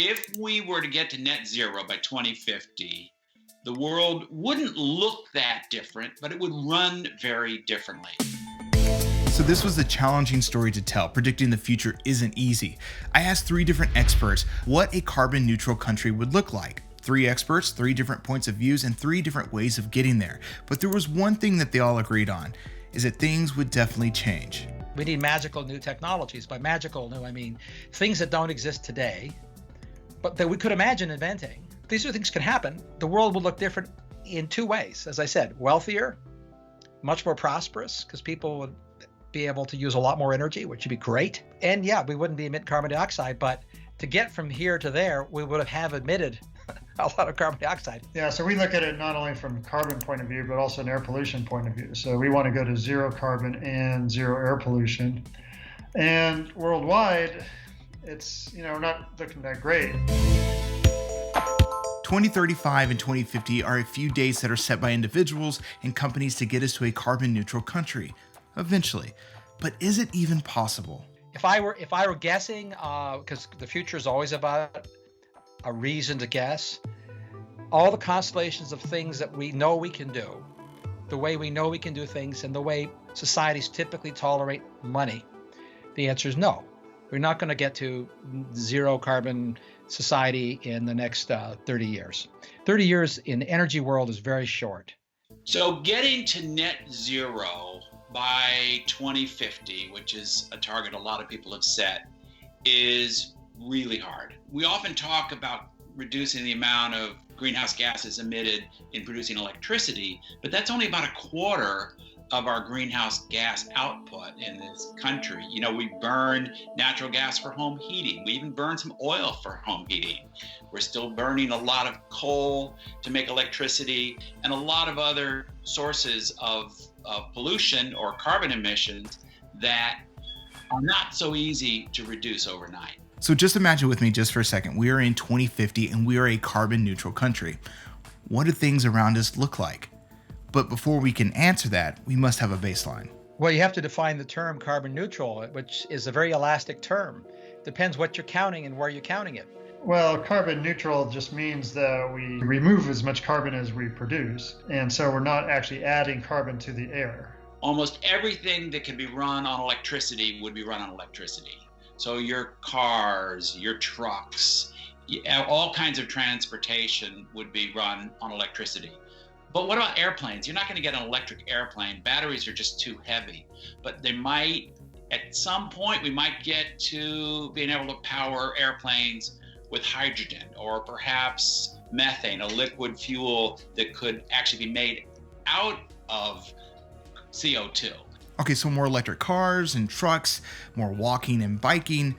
If we were to get to net zero by 2050, the world wouldn't look that different, but it would run very differently. So this was a challenging story to tell. Predicting the future isn't easy. I asked 3 different experts what a carbon neutral country would look like. 3 experts, 3 different points of views, and 3 different ways of getting there. But there was one thing that they all agreed on, is that things would definitely change. We need magical new technologies. By magical new, I mean things that don't exist today, but that we could imagine inventing. These are things can happen. The world will look different in 2 ways. As I said, wealthier, much more prosperous, because people would be able to use a lot more energy, which would be great. And yeah, we wouldn't be emitting carbon dioxide, but to get from here to there, we would have emitted a lot of carbon dioxide. Yeah, so we look at it not only from carbon point of view, but also an air pollution point of view. So we want to go to zero carbon and zero air pollution. And worldwide, it's, not looking that great. 2035 and 2050 are a few dates that are set by individuals and companies to get us to a carbon neutral country. Eventually. But is it even possible? If I were guessing, because the future is always about a reason to guess, all the constellations of things that we know we can do, the way we know we can do things, and the way societies typically tolerate money, the answer is no. We're not going to get to zero carbon society in the next 30 years. 30 years in the energy world is very short. So getting to net zero by 2050, which is a target a lot of people have set, is really hard. We often talk about reducing the amount of greenhouse gases emitted in producing electricity, but that's only about a quarter of our greenhouse gas output in this country. We burn natural gas for home heating. We even burn some oil for home heating. We're still burning a lot of coal to make electricity and a lot of other sources of pollution or carbon emissions that are not so easy to reduce overnight. So just imagine with me just for a second, we are in 2050 and we are a carbon neutral country. What do things around us look like? But before we can answer that, we must have a baseline. Well, you have to define the term carbon neutral, which is a very elastic term. Depends what you're counting and where you're counting it. Well, carbon neutral just means that we remove as much carbon as we produce. And so we're not actually adding carbon to the air. Almost everything that can be run on electricity would be run on electricity. So your cars, your trucks, all kinds of transportation would be run on electricity. But what about airplanes? You're not going to get an electric airplane. Batteries are just too heavy. But at some point, we might get to being able to power airplanes with hydrogen or perhaps methane, a liquid fuel that could actually be made out of CO2. Okay, so more electric cars and trucks, more walking and biking.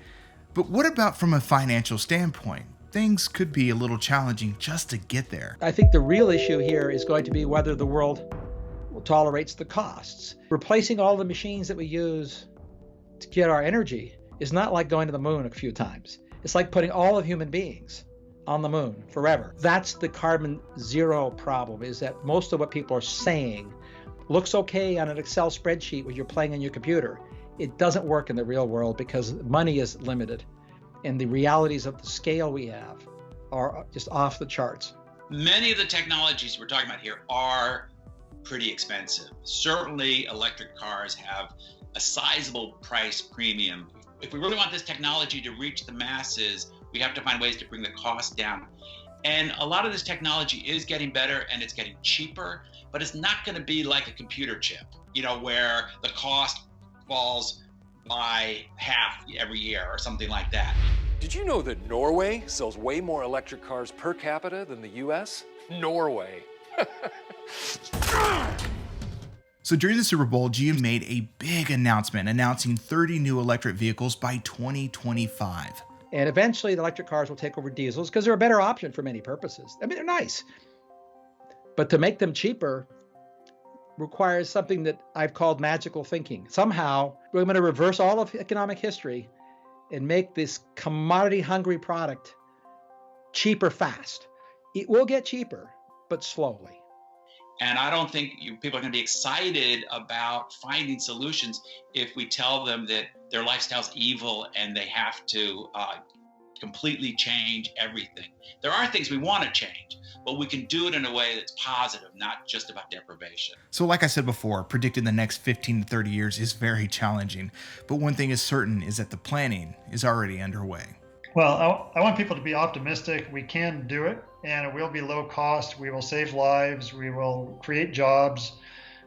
But what about from a financial standpoint? Things could be a little challenging just to get there. I think the real issue here is going to be whether the world tolerates the costs. Replacing all the machines that we use to get our energy is not like going to the moon a few times. It's like putting all of human beings on the moon forever. That's the carbon zero problem, is that most of what people are saying looks okay on an Excel spreadsheet when you're playing on your computer. It doesn't work in the real world because money is limited. And the realities of the scale we have are just off the charts. Many of the technologies we're talking about here are pretty expensive. Certainly electric cars have a sizable price premium. If we really want this technology to reach the masses, we have to find ways to bring the cost down. And a lot of this technology is getting better and it's getting cheaper, but it's not going to be like a computer chip, where the cost falls by half every year or something like that. Did you know that Norway sells way more electric cars per capita than the US? Norway. So during the Super Bowl, GM made a big announcement announcing 30 new electric vehicles by 2025. And eventually the electric cars will take over diesels because they're a better option for many purposes. I mean, they're nice. But to make them cheaper requires something that I've called magical thinking. Somehow, we're going to reverse all of economic history and make this commodity-hungry product cheaper fast. It will get cheaper, but slowly. And I don't think people are going to be excited about finding solutions if we tell them that their lifestyle's evil and they have to completely change everything. There are things we want to change, but we can do it in a way that's positive, not just about deprivation. So like I said before, predicting the next 15 to 30 years is very challenging. But one thing is certain is that the planning is already underway. Well, I want people to be optimistic. We can do it, and it will be low cost. We will save lives. We will create jobs.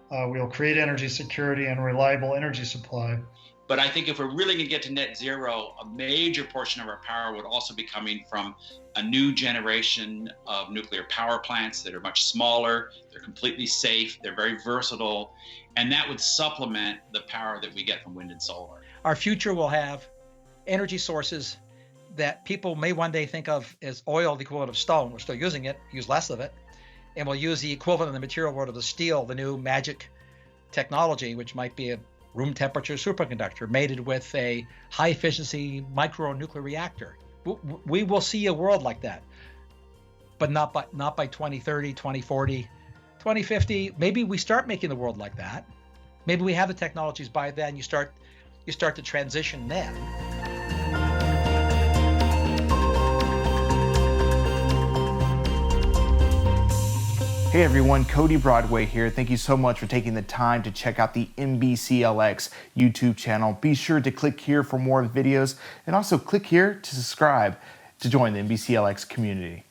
We will create energy security and reliable energy supply. But I think if we're really going to get to net zero, a major portion of our power would also be coming from a new generation of nuclear power plants that are much smaller, they're completely safe, they're very versatile, and that would supplement the power that we get from wind and solar. Our future will have energy sources that people may one day think of as oil, the equivalent of stone. We're still using it, use less of it, and we'll use the equivalent in the material world of the steel, the new magic technology, which might be a room temperature superconductor mated with a high efficiency micronuclear reactor. We will see a world like that, but not by 2030, 2040, 2050. Maybe we start making the world like that. Maybe we have the technologies by then. You start to transition then. Hey everyone, Cody Broadway here. Thank you so much for taking the time to check out the NBCLX YouTube channel. Be sure to click here for more videos and also click here to subscribe to join the NBCLX community.